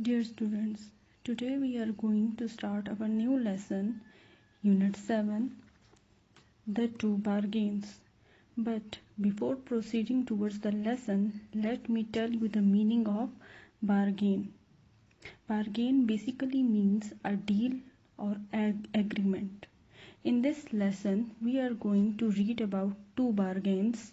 Dear students, today we are going to start our new lesson, Unit 7, The Two Bargains. But before proceeding towards the lesson, let me tell you the meaning of bargain. Bargain basically means a deal or agreement. In this lesson, we are going to read about two bargains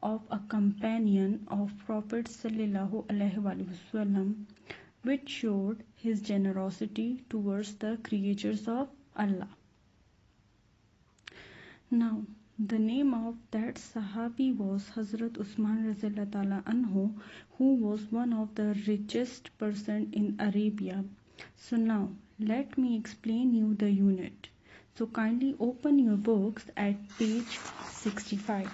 of a companion of Prophet Sallallahu Alaihi Wasallam, which showed his generosity towards the creatures of Allah. Now, the name of that Sahabi was Hazrat Usman Razillah Ta'ala Anhu, who was one of the richest person in Arabia. So now, let me explain you the unit. So kindly open your books at page 65.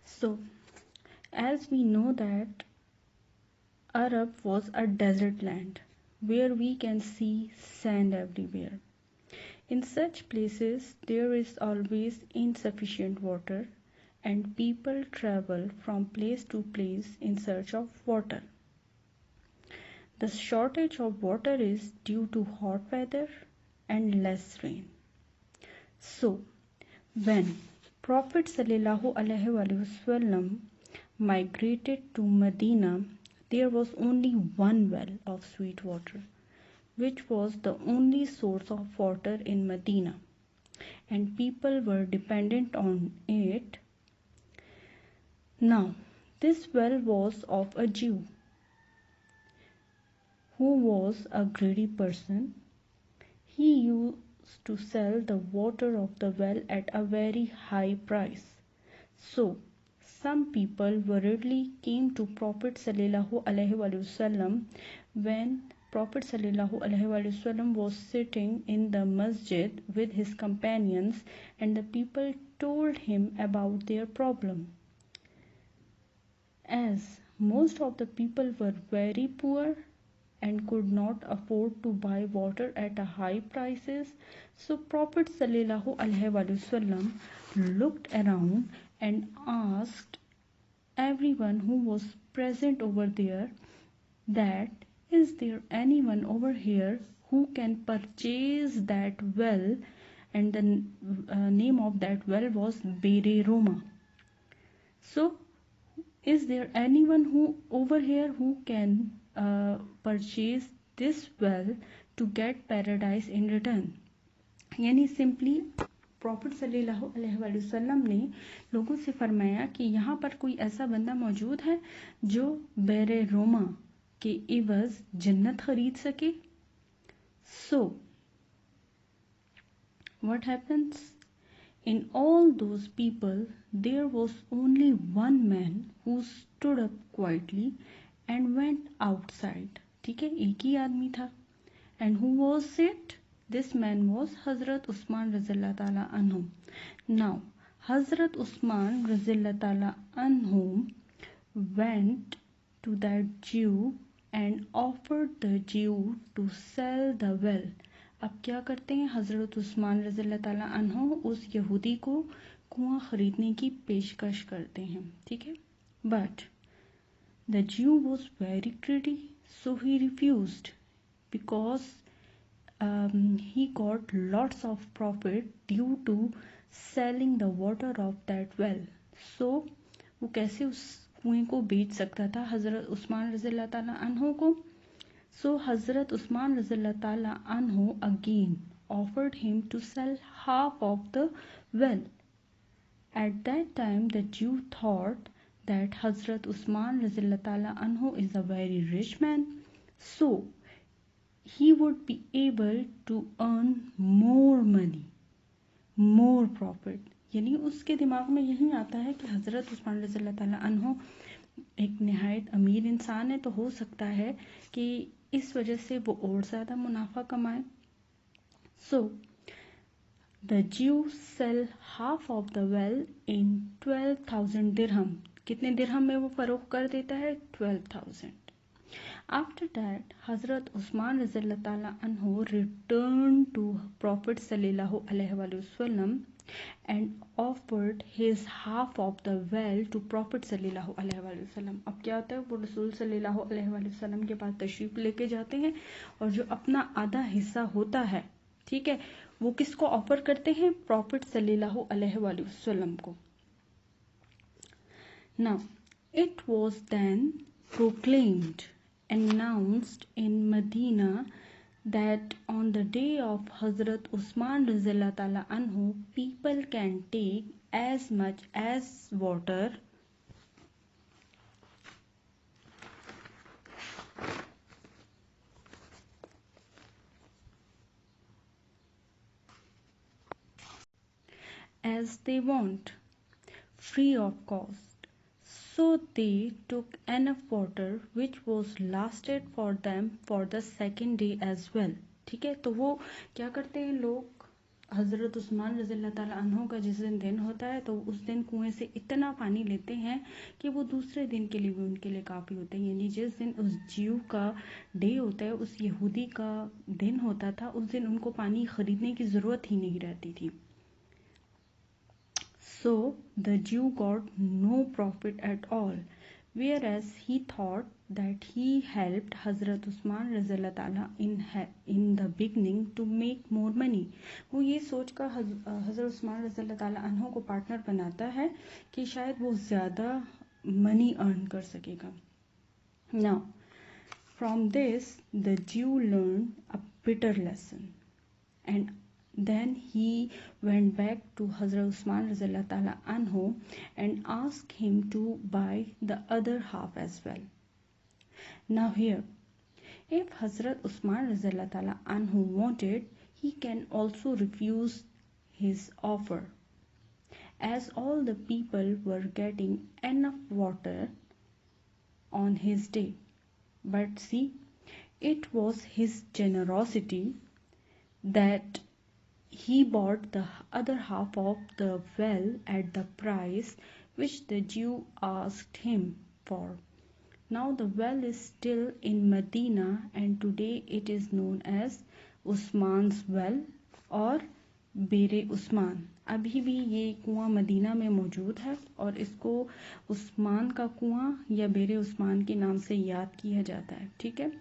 So, as we know that Arab was a desert land where we can see sand everywhere. In such places, there is always insufficient water, and people travel from place to place in search of water. The shortage of water is due to hot weather and less rain. So, when Prophet Sallallahu Alaihi Wasallam migrated to Medina, there was only one well of sweet water, which was the only source of water in Medina, and people were dependent on it. Now, this well was of a Jew who was a greedy person. He used to sell the water of the well at a very high price. So, some people worriedly came to Prophet Sallallahu Alaihi Wasallam when Prophet Sallallahu Alaihi Wasallam was sitting in the masjid with his companions, and the people told him about their problem. As most of the people were very poor and could not afford to buy water at a high prices, so Prophet Sallallahu Alaihi Wasallam looked around and asked everyone who was present over there that, is there anyone over here who can purchase that well? And the name of that well was Bere Roma. So, is there anyone who over here who can purchase this well to get paradise in return? यानी simply profit सल्लल्लाहु अलैहि वसल्लम ने लोगों से फरमाया कि यहाँ पर कोई ऐसा बंदा मौजूद है जो बेरे रोमा के इवज जन्नत खरीद सके. So, what happens? In all those people, there was only one man who stood up quietly and went outside. ठीक है, एक ही आदमी था. And who was it? This man was Hazrat Usman Razillah Ta'ala Anhu. Now, Hazrat Usman Razillah Ta'ala Anhu went to that Jew and offered the Jew to sell the well. अब क्या करते हैं हजरत उस्मान रज़ियल्लाहु ताला अन्हु उस यहूदी को कुआं खरीदने की पेशकश करते हैं. ठीक है, but the Jew was very greedy, so he refused because he got lots of profit due to selling the water of that well. So वो कैसे उस कुएं को बेच सकता था हजरत उस्मान रज़ियल्लाहु ताला अन्हु को? So Hazrat Usman Razillah Ta'ala Anhu again offered him to sell half of the well. At that time the Jew thought that Hazrat Usman Razillah Ta'ala Anhu is a very rich man, so he would be able to earn more money, more profit. यानी उसके दिमाग में यही आता है कि हजरत उस्मान रज़ियल्लाहु ताला अन्हु एक निहायत अमीर इंसान है, तो हो सकता है कि इस वजह से वो और ज़्यादा मुनाफा कमाए. So, the Jew sell half of the well in 12,000 dirham. कितने दिरहम में वो फरोख्त कर देता है? 12,000. After that, Hazrat Usman Razillah Ta'ala Anhu returned to Prophet Sallallahu Alaihi Wasallam and offered his half of the well to Prophet सल्लल्लाहु अलैहि वसल्लम। अब क्या होता है, वो रसूल सल्लल्लाहु अलैहि वसल्लम के पास तशरीफ लेके जाते हैं और जो अपना आधा हिस्सा होता है, ठीक है, वो किसको ऑफर करते हैं, प्रॉफिट सल्लल्लाहु अलैहि वसल्लम को। Now it was then proclaimed, announced in Medina that on the day of Hazrat Usman Razillah Ta'ala Anhu, people can take as much as water as they want, free of cost. So they took enough water which was lasted for them for the second day as well। ठीक है, तो वो क्या करते हैं लोग, हजरत उस्मान रज़ियल्लाहु ताला अन्हु का जिस दिन होता है तो उस दिन कुएं से इतना पानी लेते हैं कि वो दूसरे दिन के लिए भी उनके लिए काफ़ी होता है। यानी जिस दिन उस जीव का डे होता है, उस यहूदी का दिन होता था, उस दिन उनको पानी खरीदने की ज़रूरत ही नहीं रहती थी। So the Jew got no profit at all, whereas he thought that he helped Hazrat Usman Razillah Ta'ala in the beginning to make more money। वो ये सोचकर हज़रत उस्मान रज़ियल्लाहु ताला अन्हु को पार्टनर बनाता है कि शायद वो ज़्यादा मनी अर्न कर सकेगा। Now from this the Jew learned a bitter lesson, and then he went back to Hazrat Usman Razillah Ta'ala Anhu and asked him to buy the other half as well। Now here, if Hazrat Usman Razillah Ta'ala Anhu wanted, he can also refuse his offer, as all the people were getting enough water on his day। But see, it was his generosity that he bought the other half of the well at the price which the Jew asked him for। Now the well is still in Medina and today it is known as Usman's well or बेरे उस्मान। अभी भी ये कुआं Medina में मौजूद है और इसको उस्मान का कुआं या बेरे उस्मान के नाम से याद किया जाता है। ठीक है,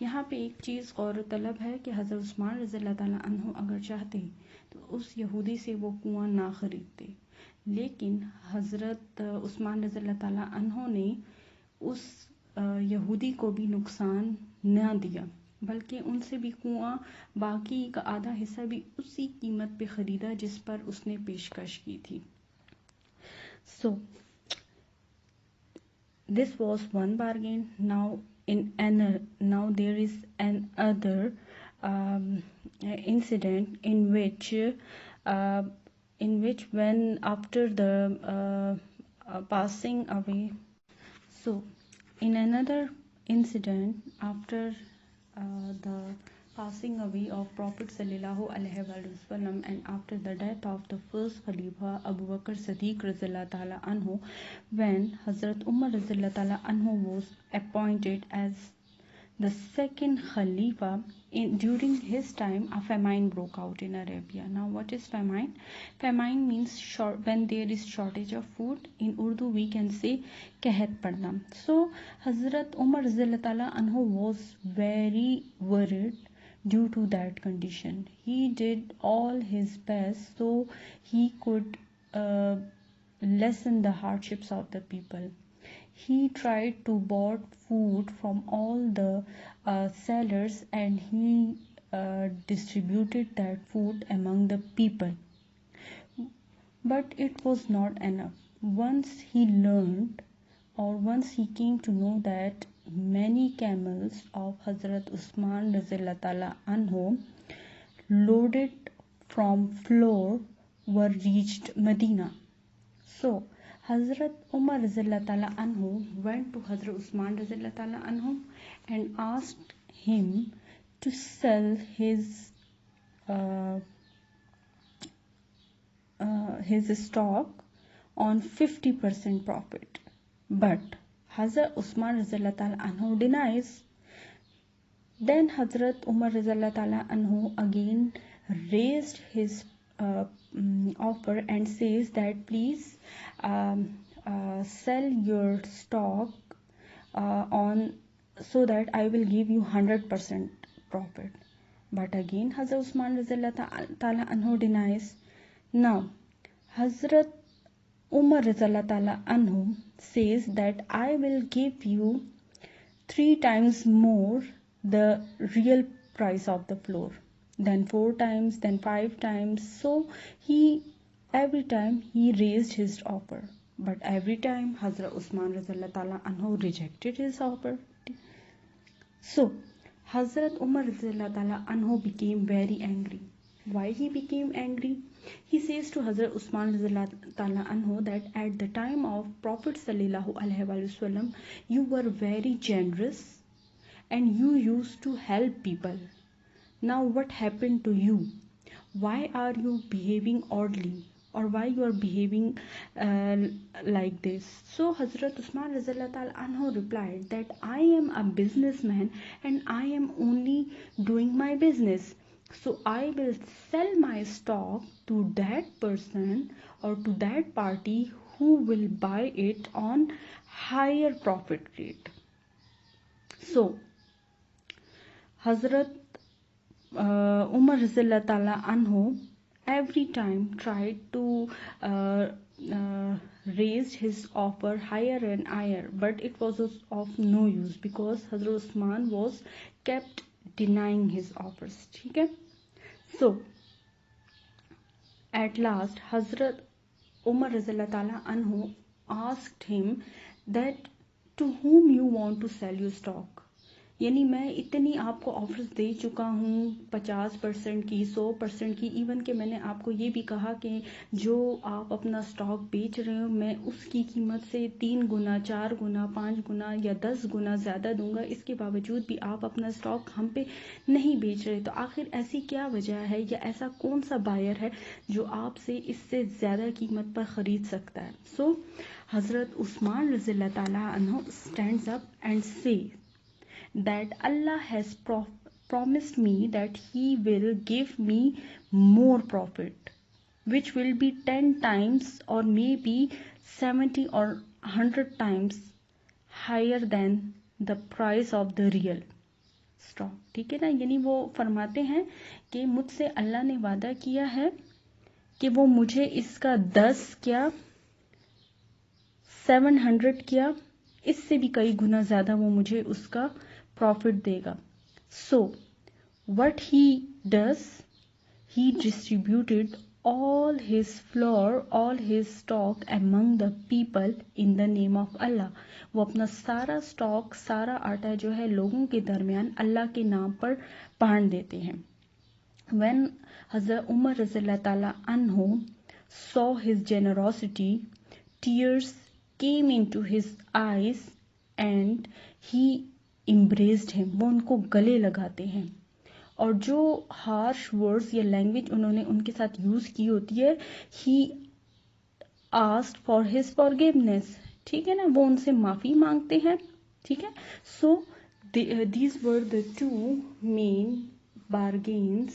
यहाँ पे एक चीज़ गौर तलब है कि हज़रत उस्मान रज़ियल्लाहु ताला अन्हु अगर चाहते तो उस यहूदी से वो कुआं ना खरीदते, लेकिन हज़रत उस्मान रज़ियल्लाहु ताला अन्हु ने उस यहूदी को भी नुकसान ना दिया, बल्कि उनसे भी कुआं बाकी का आधा हिस्सा भी उसी कीमत पे ख़रीदा जिस पर उसने पेशकश की थी। So this was one bargain। Now there is an other incident in which when after the passing away, so in another incident after the passing away of Prophet sallallahu alaihi wasallam and after the death of the first Khalifa Abu Bakr Siddiq radhiyallahu ta'ala anhu, when Hazrat Umar radhiyallahu ta'ala anhu was appointed as the second Khalifa, during his time a famine broke out in Arabia। Now what is famine? Famine means when there is shortage of food. In Urdu we can say कहत पड़ना। So Hazrat Umar radhiyallahu ta'ala anhu was very worried due to that condition। He did all his best so he could lessen the hardships of the people। He tried to bought food from all the sellers and he distributed that food among the people, but it was not enough। Once he came to know that many camels of Hazrat Usman Razillah Ta'ala Anhu loaded from floor were reached Medina। So Hazrat Umar Razillah Ta'ala Anhu went to Hazrat Usman Razillah Ta'ala Anhu and asked him to sell his stock on 50% profit, but Hazrat Usman Razillah Ta'ala Anhu denies। Then Hazrat Umar Razillah Ta'ala Anhu again raised his offer and says that please sell your stock on so that I will give you 100% profit. But again Hazrat Usman Razallahu Ta'ala Anhu denies. Now Hazrat Umar Razallahu Ta'ala Anhu says that I will give you 3 times more the real price of the floor, then 4 times, then 5 times. So every time he raised his offer, but every time Hazrat Usman Razallahu Ta'ala Anhu rejected his offer. So Hazrat Umar Razallahu Ta'ala Anhu became very angry. Why he became angry? He says to Hazrat Usman Razallahu Ta'ala Anhu that at the time of Prophet Sallallahu Alaihi Wasallam you were very generous and you used to help people. Now what happened to you? Why are you behaving oddly? Or why you are behaving like this? So Hazrat Usman Razallahu Ta'ala Anhu replied that I am a businessman and I am only doing my business. So I will sell my stock to that person or to that party who will buy it on higher profit rate. So Hazrat Umar Razallahu Ta'ala Anhu every time tried to raise his offer higher and higher, but it was of no use because Hazrat Usman was kept denying his offers. Okay? So at last Hazrat Umar Razallahu Ta'ala Anhu asked him that to whom you want to sell your stock. यानी मैं इतनी आपको offers दे चुका हूँ 50% की 100% की, even कि मैंने आपको ये भी कहा कि जो आप अपना स्टॉक बेच रहे हो मैं उसकी कीमत से 3 गुना 4 गुना 5 गुना या 10 गुना ज़्यादा दूंगा, इसके बावजूद भी आप अपना स्टॉक हम पे नहीं बेच रहे। तो आखिर ऐसी क्या वजह है या ऐसा कौन सा बायर है जो आपसे इससे ज़्यादा कीमत पर ख़रीद सकता है? सो हज़रत उस्मान रज़ियल्लाहु ताला अन्हु स्टैंड्स अप एंड से that Allah has promised me that He will give me more profit, which will be 10 times or maybe 70 or 100 times higher than the price of the real stock. ठीक है ना? यानी वो फरमाते हैं कि मुझसे अल्लाह ने वादा किया है कि वो मुझे इसका 10 क्या 700 क्या इससे भी कई गुना ज़्यादा वो मुझे उसका प्रॉफिट देगा. So what he does, he distributed all his flour, all his stock among the people in the name of Allah. वो अपना सारा स्टॉक सारा आटा जो है लोगों के दरमियान अल्लाह के नाम पर बांट देते हैं. When Hazrat Umar Razallahu Ta'ala Anhu saw his generosity, tears came into his eyes and he embraced him. वो उनको गले लगाते हैं और जो हार्श वर्ड्स या लैंग्वेज उन्होंने उनके साथ यूज की होती है, he asked for his forgiveness. ठीक है ना? वो उनसे माफी मांगते हैं. ठीक है? So these were the two main bargains.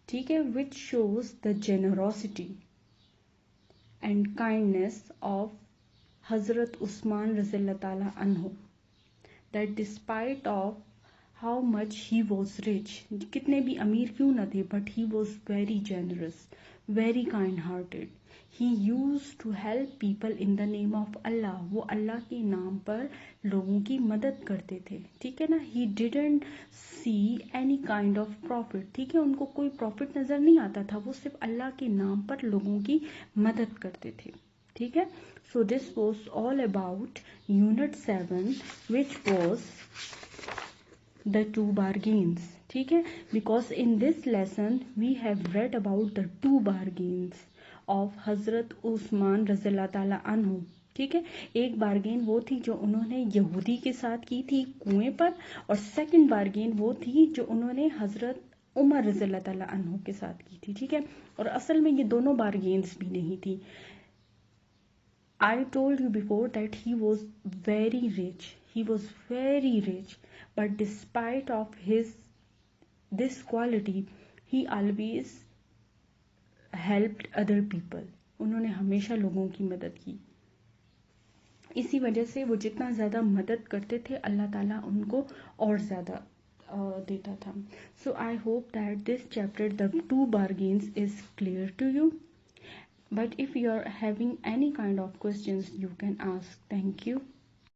ठीक है? which shows the generosity and kindness of Hazrat Usman Razallahu Ta'ala Anhu, that despite of how much he was rich, कितने भी अमीर क्यों न थे, but he was very generous, very kind hearted. He used to help people in the name of Allah. वो अल्लाह के नाम पर लोगों की मदद करते थे. ठीक है ना? He didn't see any kind of profit. ठीक है? उनको कोई प्रॉफिट नजर नहीं आता था, वो सिर्फ अल्लाह के नाम पर लोगों की मदद करते थे. ठीक है? So this was all about unit 7, which was the two bargains. ठीक है? Because in this lesson we have read about the two bargains of Hazrat Usman Razallahu Ta'ala Anhu. ठीक है? एक बारगेन वो थी जो उन्होंने यहूदी के साथ की थी कुएं पर, और सेकंड बारगेन वो थी जो उन्होंने हजरत उमर रज़ियल्लाहु ताला अन्हु के साथ की थी. ठीक है? और असल में ये दोनों बारगेन्स भी नहीं थी. I told you before that he was very rich. He was very rich, but despite of this quality, he always helped other people, उन्होंने हमेशा लोगों की मदद की। इसी वजह से वो जितना ज़्यादा मदद करते थे अल्लाह ताला उनको और ज़्यादा देता था। So I hope that this chapter the 2 bargains is clear to you. But if you are having any kind of questions, you can ask. Thank you.